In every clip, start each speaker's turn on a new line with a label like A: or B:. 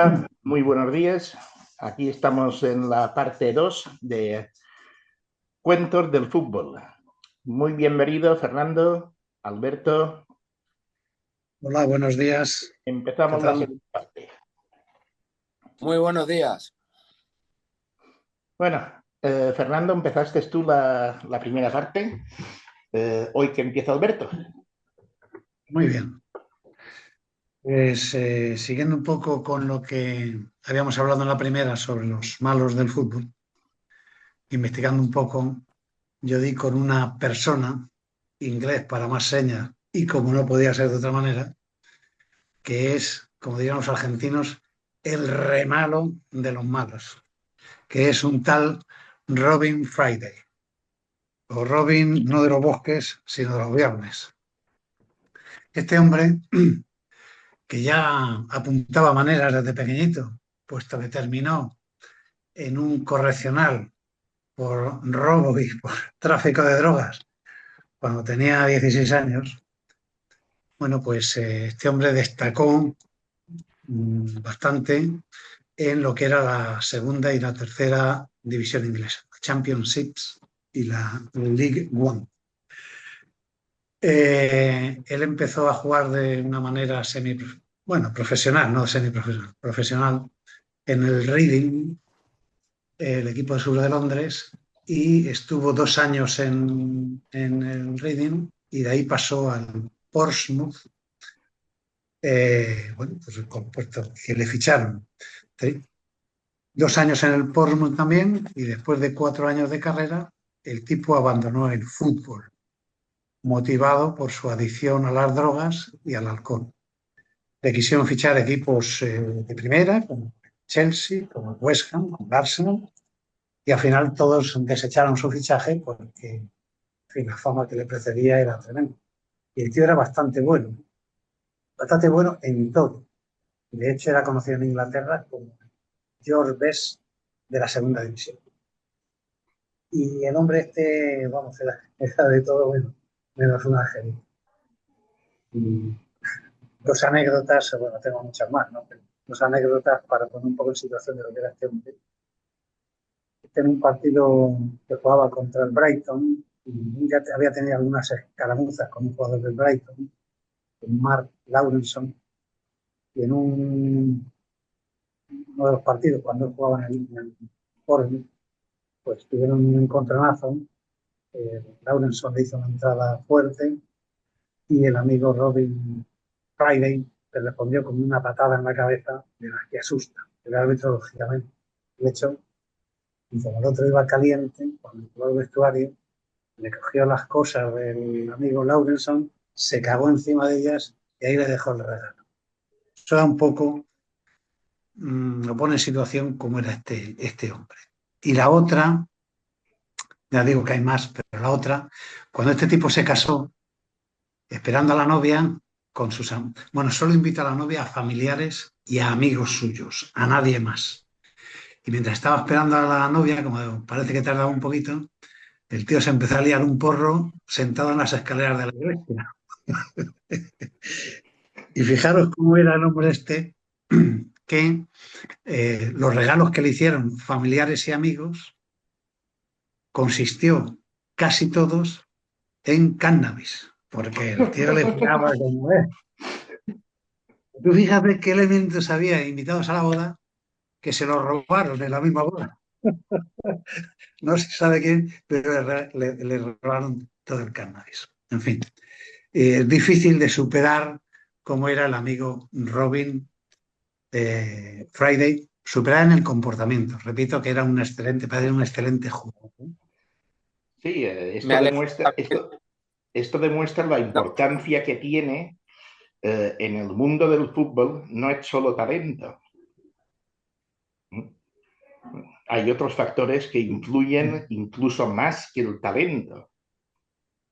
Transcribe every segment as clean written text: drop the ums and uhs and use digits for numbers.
A: Hola, muy buenos días. Aquí estamos en la parte 2 de Cuentos del Fútbol. Muy bienvenido, Fernando, Alberto.
B: Hola, buenos días. ¿Qué
A: Empezamos la
B: tal?
A: segunda parte.
C: Muy buenos días.
A: Bueno, Fernando, empezaste tú la primera parte. Hoy que empieza Alberto.
B: Muy bien. Pues siguiendo un poco con lo que habíamos hablado en la primera sobre los malos del fútbol, investigando un poco, yo di con una persona, inglés para más señas, y como no podía ser de otra manera, que es, como dirían los argentinos, el re malo de los malos, que es un tal Robin Friday, o Robin no de los bosques, sino de los viernes. Este hombre que ya apuntaba maneras desde pequeñito, puesto que terminó en un correccional por robo y por tráfico de drogas cuando tenía 16 años. Bueno, pues este hombre destacó bastante en lo que era la segunda y la tercera división inglesa, la Championships y la League One. Él empezó a jugar de una manera profesional, no semiprofesional, profesional en el Reading, el equipo de sur de Londres, y estuvo 2 años en el Reading y de ahí pasó al Portsmouth, bueno, pues el compuesto que le ficharon. ¿Sí? 2 años en el Portsmouth también y después de 4 años de carrera, el tipo abandonó el fútbol, motivado por su adicción a las drogas y al alcohol. Le quisieron fichar equipos de primera, como Chelsea, como West Ham, como Arsenal, y al final todos desecharon su fichaje porque, en fin, la fama que le precedía era tremenda. Y el tío era bastante bueno en todo. De hecho, era conocido en Inglaterra como George Best de la segunda división. Y el hombre este, vamos, era de todo bueno, menos un ángel. Y dos anécdotas, bueno, tengo muchas más, ¿no? Pero dos anécdotas para poner un poco en situación de lo que era este hombre. En un partido que jugaba contra el Brighton, y ya había tenido algunas escaramuzas con un jugador del Brighton, con Mark Lawrenson, y en uno de los partidos, cuando él jugaba en el Bournemouth, pues tuvieron un encontronazo. Lawrenson le hizo una entrada fuerte y el amigo Robin Friday le respondió con una patada en la cabeza de la que asusta. El árbitro, lógicamente, de hecho, y como el otro iba caliente, cuando entró al vestuario, le cogió las cosas del amigo Lawrenson, se cagó encima de ellas y ahí le dejó el regalo. Eso da un poco, lo pone en situación cómo era este hombre. Y la otra, ya digo que hay más, pero la otra, cuando este tipo se casó, esperando a la novia, bueno, solo invita a la novia a familiares y a amigos suyos, a nadie más. Y mientras estaba esperando a la novia, como parece que tardaba un poquito, el tío se empezó a liar un porro sentado en las escaleras de la iglesia. Y fijaros cómo era el hombre este, que los regalos que le hicieron familiares y amigos consistió casi todos en cannabis, porque el tío le pegaba como es. Tú fíjate qué elementos había invitados a la boda que se los robaron en la misma boda. No se sabe quién, pero le robaron todo el cannabis. En fin, es difícil de superar cómo era el amigo Robin Friday, superar en el comportamiento. Repito que era padre, un excelente jugador.
A: Sí,
C: Me alegro.
A: esto demuestra la
C: No,
A: importancia que tiene en el mundo del fútbol. No es solo talento. Hay otros factores que influyen incluso más que el talento.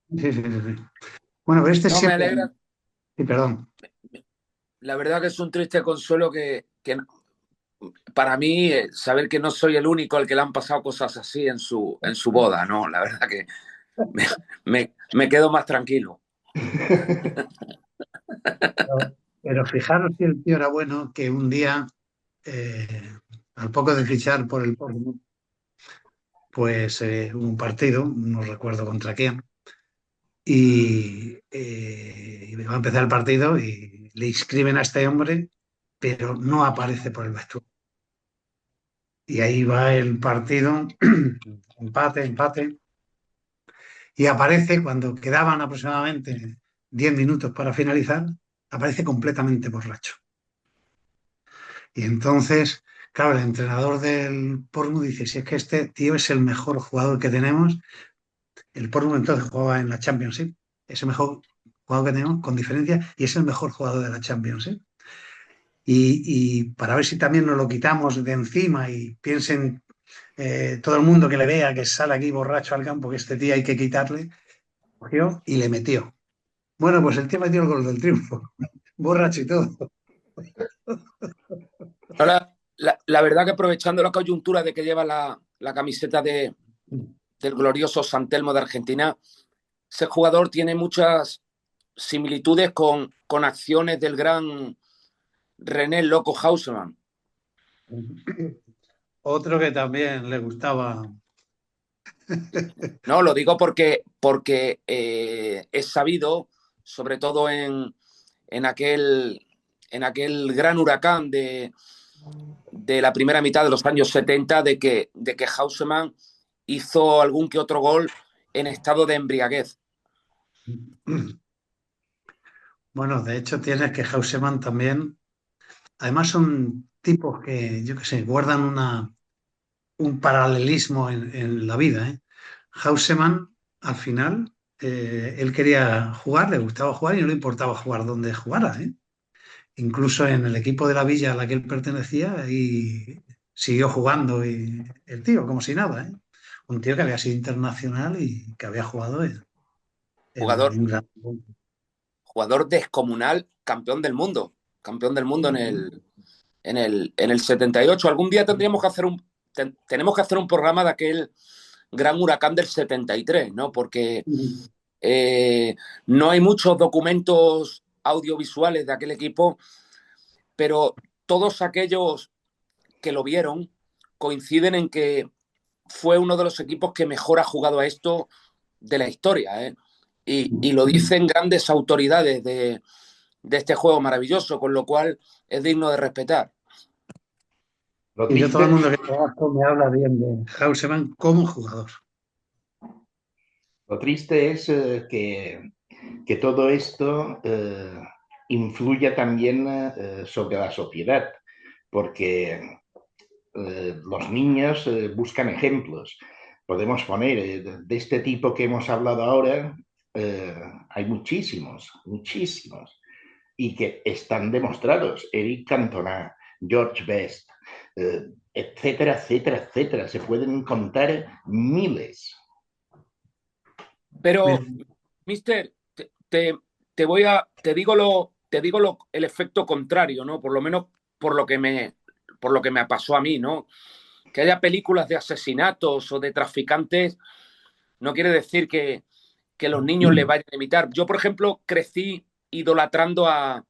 B: Sí, sí, sí, sí. Bueno, pero este
C: no me
B: siempre.
C: alegra.
B: Sí, perdón.
C: La verdad que es un triste consuelo que para mí saber que no soy el único al que le han pasado cosas así en su boda, ¿no? La verdad que me quedo más tranquilo.
B: Pero fijaros si el tío era bueno, que un día al poco de fichar por el Portsmouth, pues hubo un partido, no recuerdo contra quién, y va a empezar el partido y le inscriben a este hombre, pero no aparece por el vestuario. Y ahí va el partido, empate, empate, y aparece cuando quedaban aproximadamente 10 minutos para finalizar, aparece completamente borracho. Y entonces, claro, el entrenador del Portsmouth dice, si es que este tío es el mejor jugador que tenemos, el Portsmouth entonces jugaba en la Championship, es el mejor jugador que tenemos con diferencia y es el mejor jugador de la Championship. Y para ver si también nos lo quitamos de encima y piensen todo el mundo que le vea que sale aquí borracho al campo, que este tío hay que quitarle, cogió y le metió. Bueno, pues el tío metió el gol del triunfo, borracho y todo.
C: Ahora, la verdad que aprovechando la coyuntura de que lleva la camiseta del glorioso San Telmo de Argentina, ese jugador tiene muchas similitudes con acciones del gran René Loco Hausemann.
B: Otro que también le gustaba.
C: No, lo digo porque es sabido, sobre todo en aquel gran huracán de la primera mitad de los años 70, de que Hausemann hizo algún que otro gol en estado de embriaguez.
B: Bueno, de hecho tienes que Hausemann también, además son tipos que, yo qué sé, guardan un paralelismo en la vida, ¿eh? Hausemann, al final, él quería jugar, le gustaba jugar y no le importaba jugar donde jugara, ¿eh? Incluso en el equipo de la villa a la que él pertenecía y siguió jugando y el tío, como si nada, ¿eh? Un tío que había sido internacional y que había jugado en
C: Jugador,
B: un gran...
C: jugador descomunal, campeón del mundo en el 78. Algún día tenemos que hacer un programa de aquel gran huracán del 73, ¿no? Porque eh, no hay muchos documentos audiovisuales de aquel equipo, pero todos aquellos que lo vieron coinciden en que fue uno de los equipos que mejor ha jugado a esto de la historia, ¿eh? Y lo dicen grandes autoridades de este juego maravilloso, con lo cual es digno de respetar.
A: Lo
B: Y yo todo el
A: triste,
B: mundo que conozco me habla bien de Hausemann como jugador.
A: lo triste es que todo esto influya también sobre la sociedad, porque los niños buscan ejemplos. Podemos poner de este tipo que hemos hablado ahora, hay muchísimos, muchísimos, y que están demostrados. Eric Cantona, George Best, etcétera, etcétera, etcétera. Se pueden contar miles.
C: Pero,
B: Mira,
C: mister, te digo el efecto contrario, ¿no? Por lo menos por lo que me pasó a mí, ¿no? Que haya películas de asesinatos o de traficantes no quiere decir que los niños le vayan a imitar. Yo, por ejemplo, crecí idolatrando a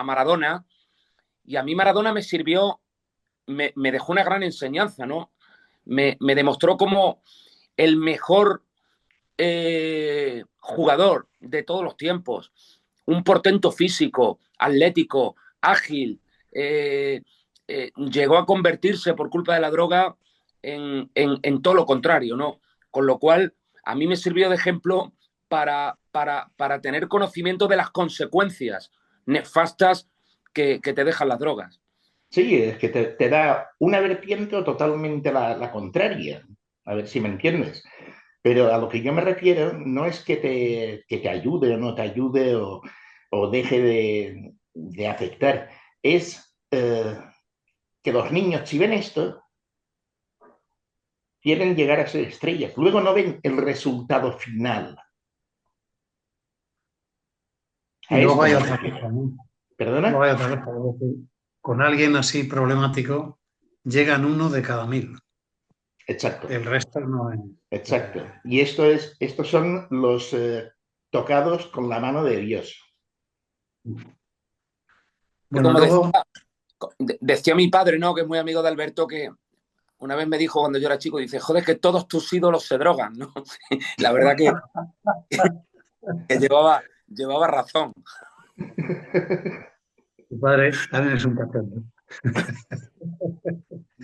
C: Maradona, y a mí Maradona me sirvió, me dejó una gran enseñanza, ¿no? Me demostró como el mejor jugador de todos los tiempos, un portento físico, atlético, ágil, llegó a convertirse por culpa de la droga en todo lo contrario, ¿no? Con lo cual, a mí me sirvió de ejemplo para tener conocimiento de las consecuencias nefastas que te dejan las drogas.
A: Sí, es que te da una vertiente o totalmente la contraria. A ver si me entiendes. Pero a lo que yo me refiero no es que te ayude o no te ayude o deje de afectar. Es que los niños, si ven esto, quieren llegar a ser estrellas. Luego no ven el resultado final.
B: y
A: A
B: luego
A: esto
B: hay
A: me
B: otra
A: refiero.
B: cosa, ¿no? Luego
A: ¿Perdona?
B: hay otra cosa, es decir, con alguien así problemático llegan uno de cada 1000.
A: Exacto,
B: El resto no es.
A: exacto. Y estos son los tocados con la mano de Dios.
B: Bueno,
C: Como decía,
B: luego.
C: Decía mi padre, ¿no? Que es muy amigo de Alberto, que una vez me dijo cuando yo era chico, dice, joder, que todos tus ídolos se drogan, ¿no? La verdad que llevaba razón.
B: Tu padre también es un cachorro.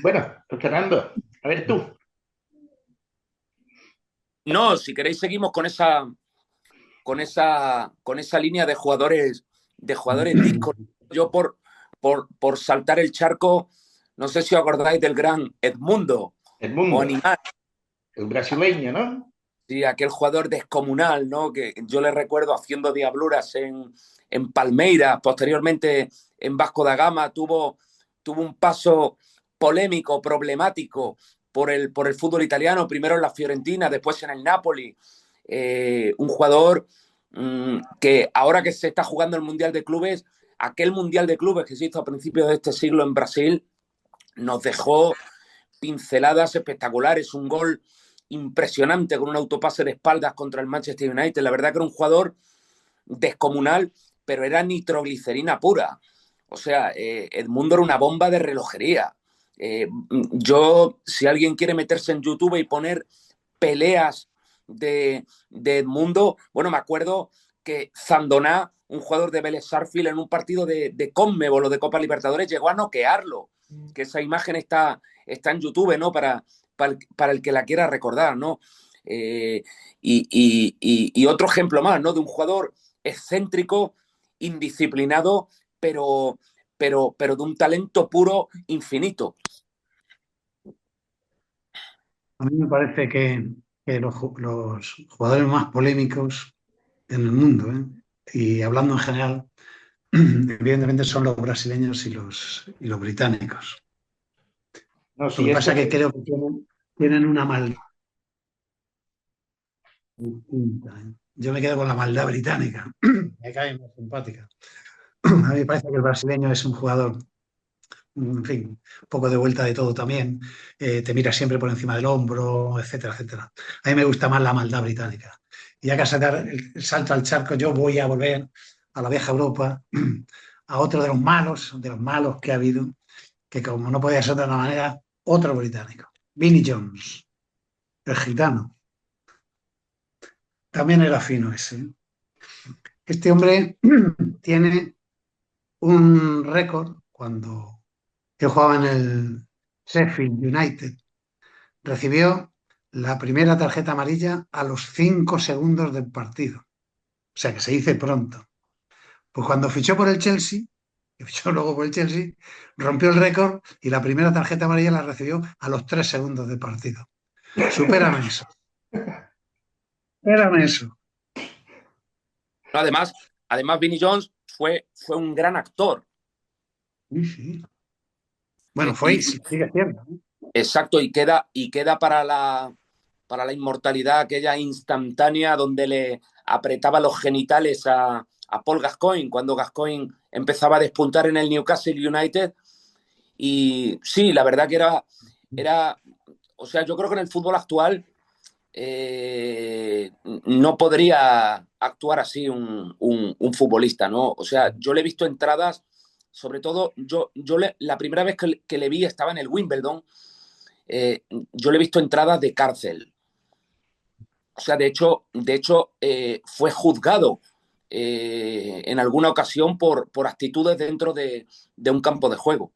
A: Bueno, pues Fernando, a ver tú.
C: No, si queréis seguimos con esa línea de jugadores discos. Yo por saltar el charco, no sé si os acordáis del gran Edmundo o
A: Edmundo,
C: Animal,
A: el brasileño, ¿no?
C: sí, aquel jugador descomunal, ¿no? Que yo le recuerdo haciendo diabluras en Palmeiras, posteriormente en Vasco da Gama, tuvo un paso polémico, problemático por el fútbol italiano, primero en la Fiorentina, después en el Napoli. Un jugador que ahora que se está jugando el Mundial de Clubes, aquel Mundial de Clubes que se hizo a principios de este siglo en Brasil, nos dejó pinceladas espectaculares, un gol impresionante con un autopase de espaldas contra el Manchester United. La verdad que era un jugador descomunal, pero era nitroglicerina pura. O sea, Edmundo era una bomba de relojería. Yo, si alguien quiere meterse en YouTube y poner peleas de Edmundo, bueno, me acuerdo que Zandoná, un jugador de Vélez Sarsfield, en un partido de Conmebol o de Copa Libertadores, llegó a noquearlo. Que esa imagen está en YouTube, ¿no? Para el que la quiera recordar, ¿no? Y otro ejemplo más, ¿no? De un jugador excéntrico, indisciplinado, pero de un talento puro infinito.
B: A mí me parece que los jugadores más polémicos en el mundo, ¿eh? Y hablando en general, evidentemente son los brasileños y los británicos.
A: No,
B: Lo
A: sí,
B: que
A: es
B: pasa es que
A: que
B: creo que tienen una maldad distinta, ¿eh? Yo me quedo con la maldad británica. Me cae más simpática. A mí me parece que el brasileño es un jugador, en fin, un poco de vuelta de todo también. Te mira siempre por encima del hombro, etcétera, etcétera. A mí me gusta más la maldad británica. Y ya que a sacar el salto al charco, yo voy a volver a la vieja Europa, a otro de los malos que ha habido, que como no podía ser de otra manera, otro británico, Vinnie Jones, el gitano. También era fino ese, ¿eh? Este hombre tiene un récord cuando yo jugaba en el Sheffield United. Recibió la primera tarjeta amarilla a los 5 segundos del partido. O sea que se dice pronto. Pues cuando fichó por el Chelsea, que fichó luego por el Chelsea, rompió el récord y la primera tarjeta amarilla la recibió a los 3 segundos del partido. Supérame eso. Supérame eso.
C: Además, Vinnie Jones fue un gran actor.
B: Sí, sí. Bueno,
C: Eh,
B: fue y
C: y,
B: sigue siendo, ¿no?
C: exacto, y queda para la inmortalidad aquella instantánea donde le apretaba los genitales a Paul Gascoigne cuando Gascoigne empezaba a despuntar en el Newcastle United. Y sí, la verdad que era o sea, yo creo que en el fútbol actual no podría actuar así un futbolista, ¿no? O sea, yo le he visto entradas, sobre todo, la primera vez que le vi estaba en el Wimbledon, yo le he visto entradas de cárcel. O sea, de hecho fue juzgado en alguna ocasión por actitudes dentro de un campo de juego.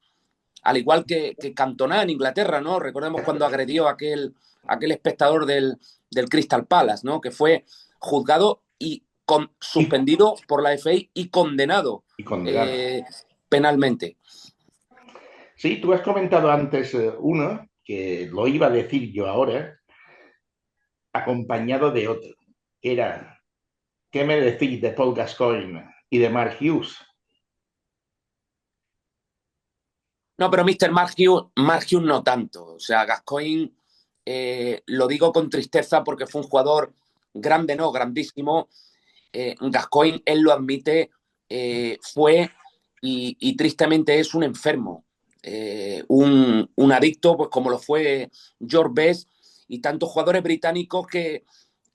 C: Al igual que Cantona en Inglaterra, ¿no? Recordemos cuando agredió a aquel espectador del Crystal Palace, ¿no? Que fue juzgado y suspendido por la FA y condenado
A: y condenado.
C: Penalmente.
A: Sí, tú has comentado antes uno, que lo iba a decir yo ahora, acompañado de otro, que era, ¿qué me decís de Paul Gascoigne y de Mark Hughes?
C: No, pero Mark Hughes no tanto. O sea, Gascoigne, lo digo con tristeza porque fue un jugador grande, no, grandísimo. Gascoigne, él lo admite, fue y tristemente es un enfermo, un adicto, pues como lo fue George Best y tantos jugadores británicos que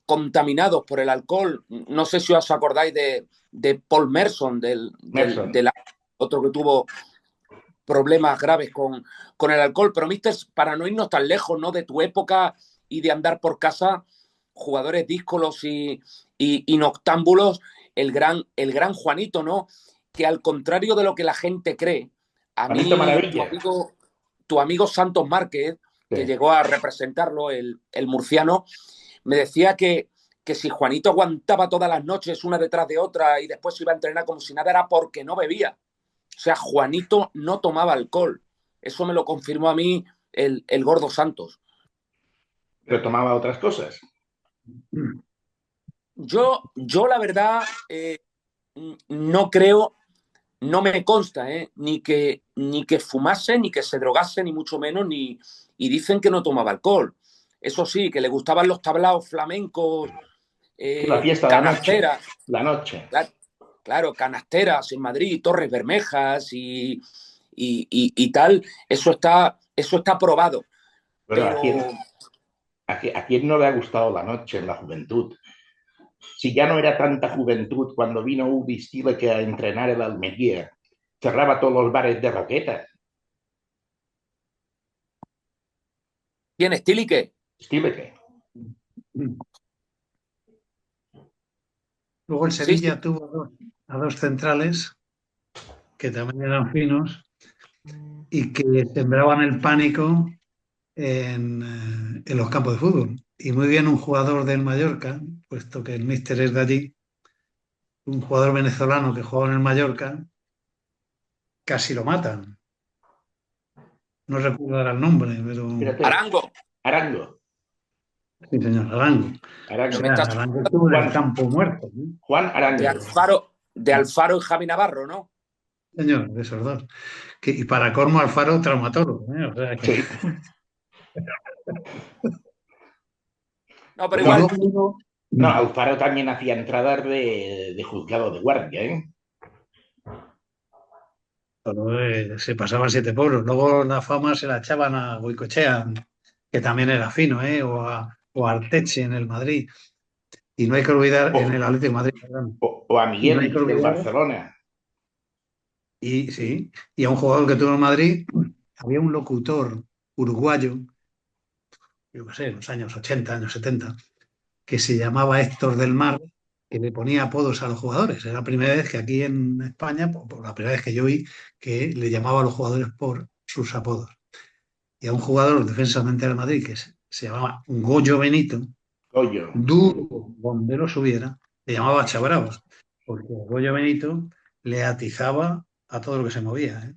C: contaminados por el alcohol, no sé si os acordáis de Paul Merson,
A: Merson.
C: del otro que tuvo problemas graves con el alcohol. Pero, mister, para no irnos tan lejos, ¿no?, de tu época y de andar por casa, jugadores díscolos y noctámbulos, el gran Juanito, ¿no? Que al contrario de lo que la gente cree, a
A: Juanito
C: mí,
A: Maravilla.
C: tu amigo Santos Márquez, que
A: Sí.
C: llegó a representarlo, el murciano, me decía que si Juanito aguantaba todas las noches una detrás de otra y después iba a entrenar como si nada, era porque no bebía. O sea, Juanito no tomaba alcohol. Eso me lo confirmó a mí el gordo Santos.
A: Pero tomaba otras cosas.
C: Yo la verdad, no creo, no me consta, ni que fumase, ni que se drogase, ni mucho menos, y dicen que no tomaba alcohol. Eso sí, que le gustaban los tablaos flamencos,
A: Sí, la fiesta, la noche.
C: canasteras,
A: La noche.
C: claro, canasteras en Madrid, Torres Bermejas y tal. Eso está probado.
A: Bueno,
C: Pero
A: ¿a quién no le ha gustado la noche en la juventud? Si ya no era tanta juventud cuando vino Udi Stileque a entrenar el Almería, cerraba todos los bares de Roquetas.
C: ¿quién es Stileque?
A: Stileque.
B: Luego el
C: Sí,
B: Sevilla tuvo a dos centrales que también eran finos y que sembraban el pánico en los campos de fútbol. Y muy bien un jugador del Mallorca, puesto que el míster es de allí, un jugador venezolano que jugaba en el Mallorca, casi lo matan. No recuerdo ahora el nombre, pero
A: Fíjate,
C: Arango.
A: Arango.
B: sí, señor, Arango. O
C: Pero
A: Arango.
C: me
B: sea,
C: estás
B: Arango estuvo en el
A: Juan,
B: campo muerto, ¿no?
A: Juan
C: de
A: Arango.
C: Alfaro y Javi Navarro, ¿no?
B: Señor, de esos dos. Y para colmo Alfaro, traumatólogo, ¿eh? O sea que...
A: Sí.
C: No, pero
B: Y
A: Bueno,
C: igual,
B: luego,
A: no, Alfaro también hacía entradas de juzgado de guardia, ¿eh?
B: se pasaban siete pueblos. Luego la fama se la echaban a Goicoechea, que también era fino, ¿eh? O a Arteche en el Madrid. Y no hay que olvidar, en el
A: O,
B: Atlético de Madrid, perdón.
A: o a
B: Y no hay que
A: Miguel del
B: olvidar,
A: Barcelona.
B: y sí, y a un jugador que tuvo en Madrid, había un locutor uruguayo, yo qué sé, en los años 80, años 70, que se llamaba Héctor del Mar, que le ponía apodos a los jugadores. Era la primera vez que aquí en España, por la primera vez que yo vi, que le llamaba a los jugadores por sus apodos. Y a un jugador defensa central de Madrid que se llamaba Goyo Benito,
A: Coño.
B: duro donde lo subiera, le llamaba Chabravos, porque Goyo Benito le atizaba a todo lo que se movía, ¿eh?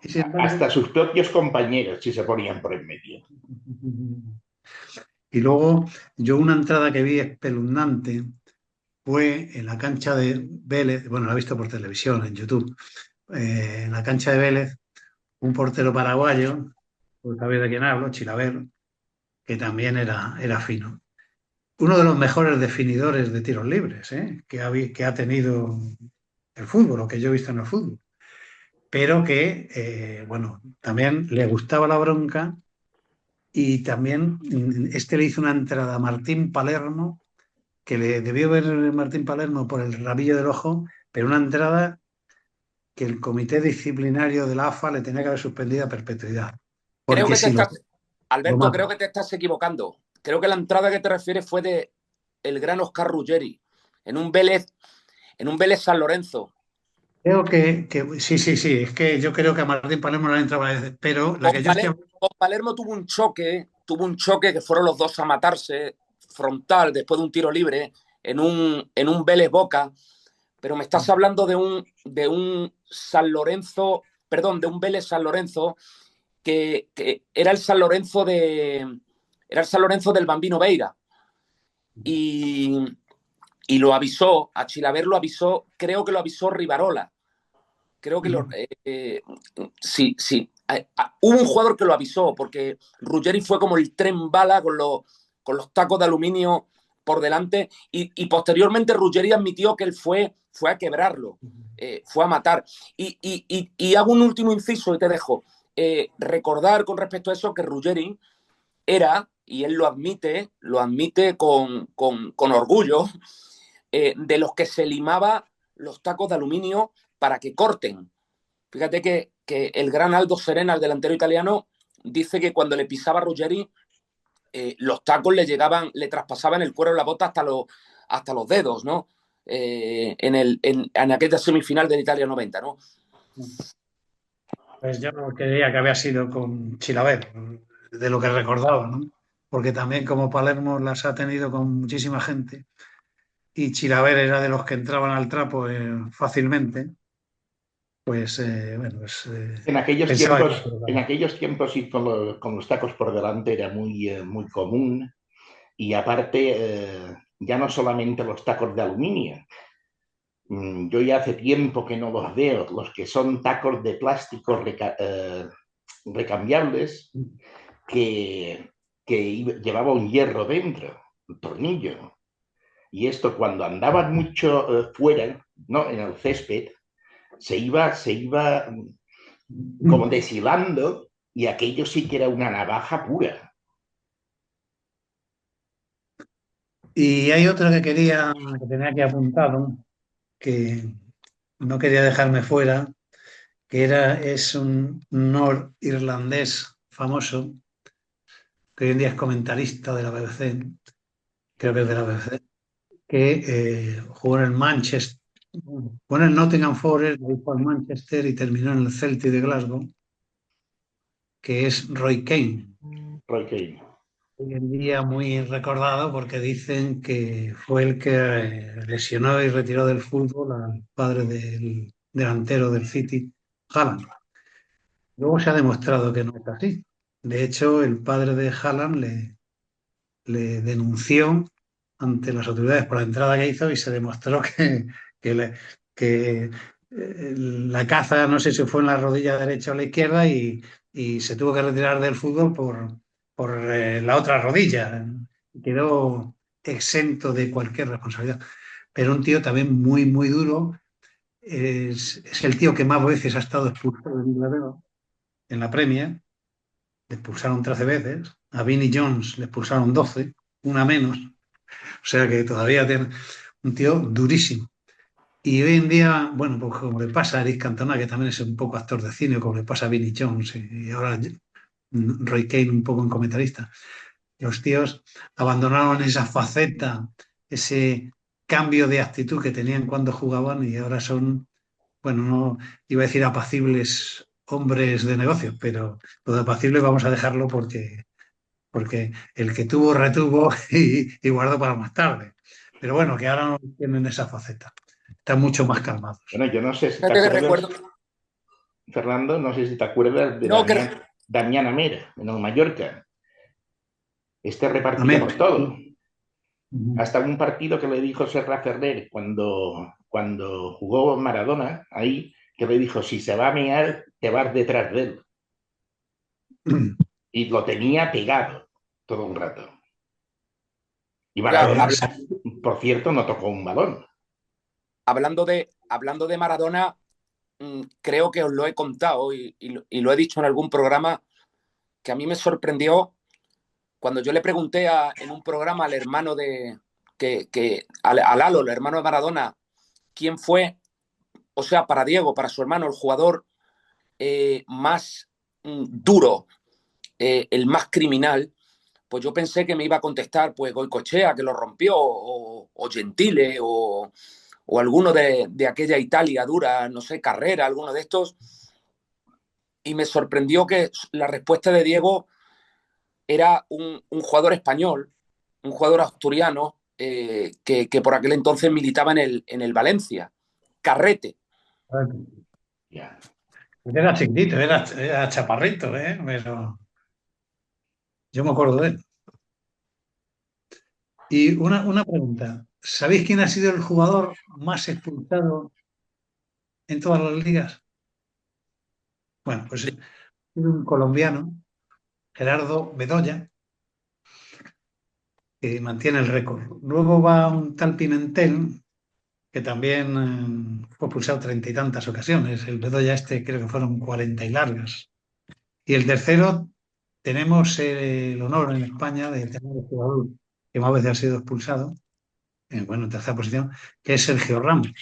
B: Y sin embargo,
A: Hasta sus propios compañeros si se ponían por en medio.
B: y luego yo una entrada que vi espeluznante fue en la cancha de Vélez, bueno, la he visto por televisión, en YouTube, en la cancha de Vélez, un portero paraguayo, pues sabéis de quién hablo, Chilaver, que también era fino. Uno de los mejores definidores de tiros libres, que ha tenido el fútbol, o que yo he visto en el fútbol, pero que, bueno, también le gustaba la bronca y también este le hizo una entrada a Martín Palermo, que le debió ver Martín Palermo por el rabillo del ojo, pero una entrada que el comité disciplinario de la AFA le tenía que haber suspendido a perpetuidad,
C: creo
B: porque
C: que te
B: si
C: estás,
B: lo
C: Alberto, creo
B: mata.
C: que te estás equivocando. Creo que la entrada que te refieres fue de el gran Oscar Ruggeri en un Vélez, San Lorenzo.
B: Creo que sí, sí, sí, es que yo creo que a Martín Palermo no le entraba a veces, pero la que yo estoy
C: Con Palermo tuvo un choque que fueron los dos a matarse frontal después de un tiro libre en un Vélez Boca, pero me estás hablando de un San Lorenzo, perdón, de un Vélez San Lorenzo que era el San Lorenzo del Bambino Veira. Y, y lo avisó, a Chilaver lo avisó, creo que lo avisó Rivarola. Creo que sí, sí. Hubo un jugador que lo avisó, porque Ruggeri fue como el tren bala con los tacos de aluminio por delante, y posteriormente Ruggeri admitió que él fue a quebrarlo, fue a matar. Y hago un último inciso y te dejo. Recordar con respecto a eso que Ruggeri era, y él lo admite con orgullo, de los que se limaba los tacos de aluminio para que corten. Fíjate que que el gran Aldo Serena, el delantero italiano, dice que cuando le pisaba Ruggeri, los tacos le traspasaban el cuero de la bota hasta los dedos, ¿no? En aquella semifinal del Italia 90, ¿no?
B: Pues yo creía que había sido con Chilaver, de lo que recordaba, ¿no? Porque también como Palermo las ha tenido con muchísima gente y Chilaver era de los que entraban al trapo fácilmente, pues bueno, pues pensaba que...
A: En aquellos tiempos ir con los tacos por delante era muy común y aparte ya no solamente los tacos de aluminio. Yo ya hace tiempo que no los veo, los que son tacos de plástico recambiables que, llevaba un hierro dentro, un tornillo. Y esto cuando andaban mucho fuera, ¿no? En el césped, se iba como deshilando y aquello sí que era una navaja pura.
B: Y hay otra que tenía que apuntar, ¿no? Que no quería dejarme fuera, es un norirlandés famoso, que hoy en día es comentarista de la BBC, creo que es de la BBC, que jugó en el Manchester, jugó en el Nottingham Forest, ahí fue al Manchester y terminó en el Celtic de Glasgow, que es Roy Keane.
A: Roy Keane.
B: Hoy en día muy recordado porque dicen que fue el que lesionó y retiró del fútbol al padre del delantero del City, Haaland. Luego se ha demostrado que no es así. De hecho, el padre de Haaland le denunció ante las autoridades por la entrada que hizo y se demostró que, que la caza, no sé si fue en la rodilla derecha o la izquierda, y se tuvo que retirar del fútbol por la otra rodilla. Quedó exento de cualquier responsabilidad. Pero un tío también muy duro. Es el tío que más veces ha estado expulsado en Inglaterra, en la Premier. Le expulsaron 13 veces. A Vinnie Jones le expulsaron 12, una menos. O sea que todavía tiene un tío durísimo. Y hoy en día, bueno, pues como le pasa a Eric Cantona, que también es un poco actor de cine, como le pasa a Vinnie Jones y ahora Roy Keane un poco en comentarista, los tíos abandonaron esa faceta, ese cambio de actitud que tenían cuando jugaban y ahora son, bueno, no iba a decir apacibles hombres de negocios, pero lo de apacibles vamos a dejarlo porque el que tuvo retuvo y guardó para más tarde. Pero bueno, que ahora no tienen esa faceta. Están mucho más calmados.
A: Bueno, yo no sé si te
C: Fíjate que
A: acuerdas,
C: recuerdo.
A: Fernando, no sé si te acuerdas de
C: No, que
A: Damián Amera, en el Mallorca. Este repartía
B: Amén.
A: por todo.
B: Ujú.
A: Hasta un partido que le dijo Serra Ferrer cuando jugó Maradona, ahí, que le dijo, si se va a mear, te vas detrás de él. Y lo tenía pegado todo un rato. Y
C: claro,
A: Maradona, por cierto, no tocó un balón.
C: hablando de Maradona, creo que os lo he contado y lo he dicho en algún programa, que a mí me sorprendió cuando yo le pregunté en un programa al hermano a Lalo, el hermano de Maradona, quién fue, o sea, para Diego, para su hermano, el jugador más duro, el más criminal. Pues yo pensé que me iba a contestar pues Goicoechea, que lo rompió, o Gentile, o alguno de aquella Italia dura, no sé, Carrera, alguno de estos. Y me sorprendió que la respuesta de Diego era un jugador español, un jugador asturiano, que por aquel entonces militaba en el Valencia, Carrete.
A: Ya.
B: Era chiquitito, era chaparrito, ¿eh? Pero yo me acuerdo de él. Y una pregunta. ¿Sabéis quién ha sido el jugador más expulsado en todas las ligas? Bueno, pues es un colombiano, Gerardo Bedoya, que mantiene el récord. Luego va un tal Pimentel, que también fue expulsado 30 y tantas ocasiones. El Bedoya este creo que fueron 40 y largas. Y el tercero, tenemos el honor en España de tener un jugador que más veces ha sido expulsado, bueno, en tercera posición, que es Sergio Ramos.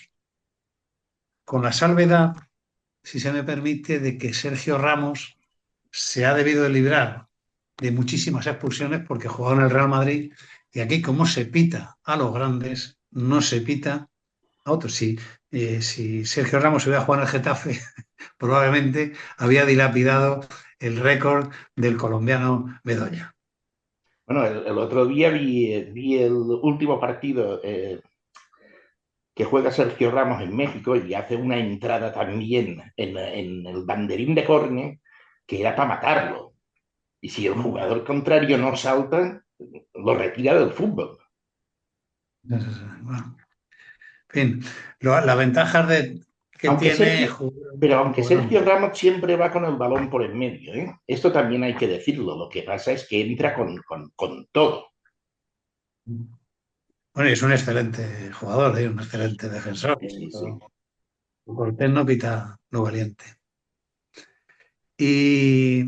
B: Con la salvedad si se me permite, de que Sergio Ramos se ha debido de librar de muchísimas expulsiones porque jugaba en el Real Madrid y aquí como se pita a los grandes, no se pita a otros. Si Sergio Ramos hubiera jugado en el Getafe, probablemente había dilapidado el récord del colombiano Bedoya.
A: Bueno, el otro día vi el último partido que juega Sergio Ramos en México y hace una entrada también en el banderín de córner que era para matarlo. Y si el jugador contrario no salta, lo retira del fútbol.
B: Bueno, en fin, la ventaja que
A: Aunque
B: tiene
A: Sergio, pero aunque
B: bueno,
A: Sergio Ramos siempre va con el balón por el medio, ¿eh? Esto también hay que decirlo. Lo que pasa es que entra con todo.
B: bueno, es un excelente jugador, un excelente defensor.
A: Sí, sí, sí.
B: Cortés no pita lo valiente. Y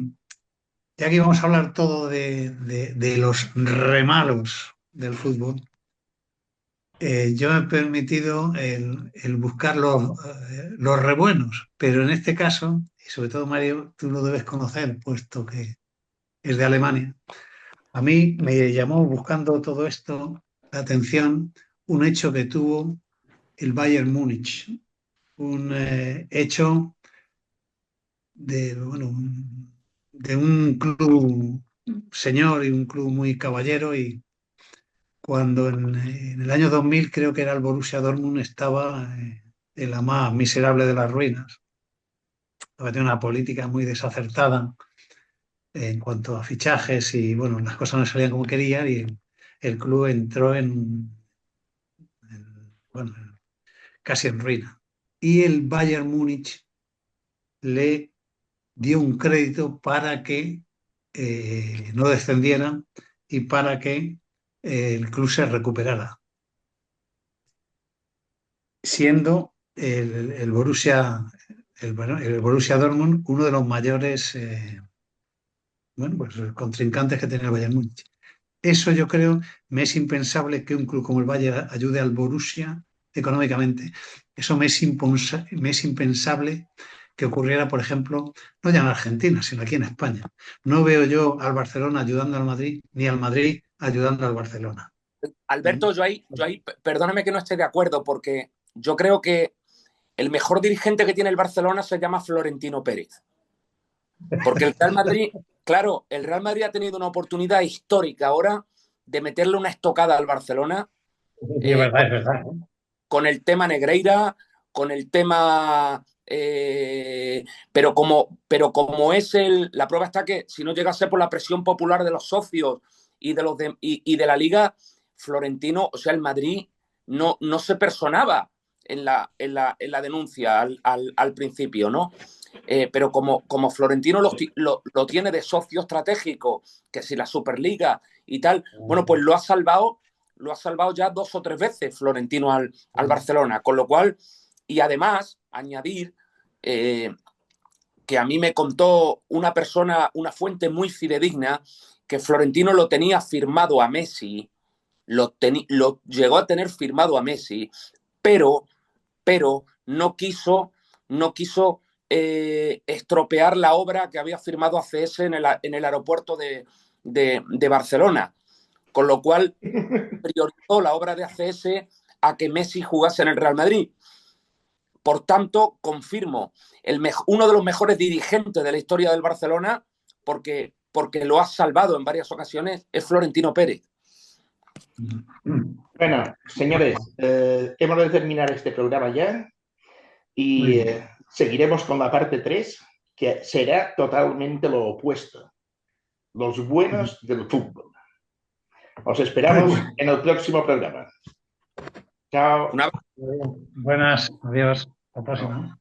B: ya que vamos a hablar todo de los remalos del fútbol, yo me he permitido el buscar los rebuenos, pero en este caso, y sobre todo Mario, tú lo debes conocer, puesto que es de Alemania. A mí me llamó buscando todo esto la atención un hecho que tuvo el Bayern Múnich, un hecho bueno, de un club señor y un club muy caballero y cuando en el año 2000 creo que era el Borussia Dortmund estaba en la más miserable de las ruinas. Tenía una política muy desacertada en cuanto a fichajes y bueno, las cosas no salían como querían y el club entró bueno, casi en ruina. Y el Bayern Múnich le dio un crédito para que no descendieran y para que el club se recuperara, siendo el Borussia Dortmund uno de los mayores bueno, pues, contrincantes que tenía el Bayern Múnich. Eso yo creo, me es impensable que un club como el Bayern ayude al Borussia económicamente. Eso me es impensable que ocurriera, por ejemplo, no ya en Argentina, sino aquí en España. No veo yo al Barcelona ayudando al Madrid, ni al Madrid ayudando al Barcelona.
C: Alberto, perdóname que no esté de acuerdo, porque yo creo que el mejor dirigente que tiene el Barcelona se llama Florentino Pérez. Porque el Real Madrid, claro, el Real Madrid ha tenido una oportunidad histórica ahora de meterle una estocada al Barcelona
B: Sí, es verdad, es verdad.
C: con el tema Negreira, con el tema... pero como es la prueba está que si no llega a ser por la presión popular de los socios y de la liga, Florentino, o sea, el Madrid no se personaba en la denuncia al principio, ¿no? Pero como Florentino lo tiene de socio estratégico, que si la Superliga y tal, bueno, pues lo ha salvado ya 2 o 3 veces Florentino al Barcelona, con lo cual, y además, añadir que a mí me contó una persona, una fuente muy fidedigna, que Florentino lo tenía firmado a Messi, lo llegó a tener firmado a Messi, pero no quiso estropear la obra que había firmado ACS en el aeropuerto de Barcelona, con lo cual priorizó la obra de ACS a que Messi jugase en el Real Madrid. Por tanto, confirmo, uno de los mejores dirigentes de la historia del Barcelona, porque lo ha salvado en varias ocasiones, es Florentino Pérez.
A: Bueno, señores, hemos de terminar este programa ya y seguiremos con la parte 3, que será totalmente lo opuesto, los buenos del fútbol. Os esperamos en el próximo programa. Chao.
B: Buenas, adiós. Hasta la próxima.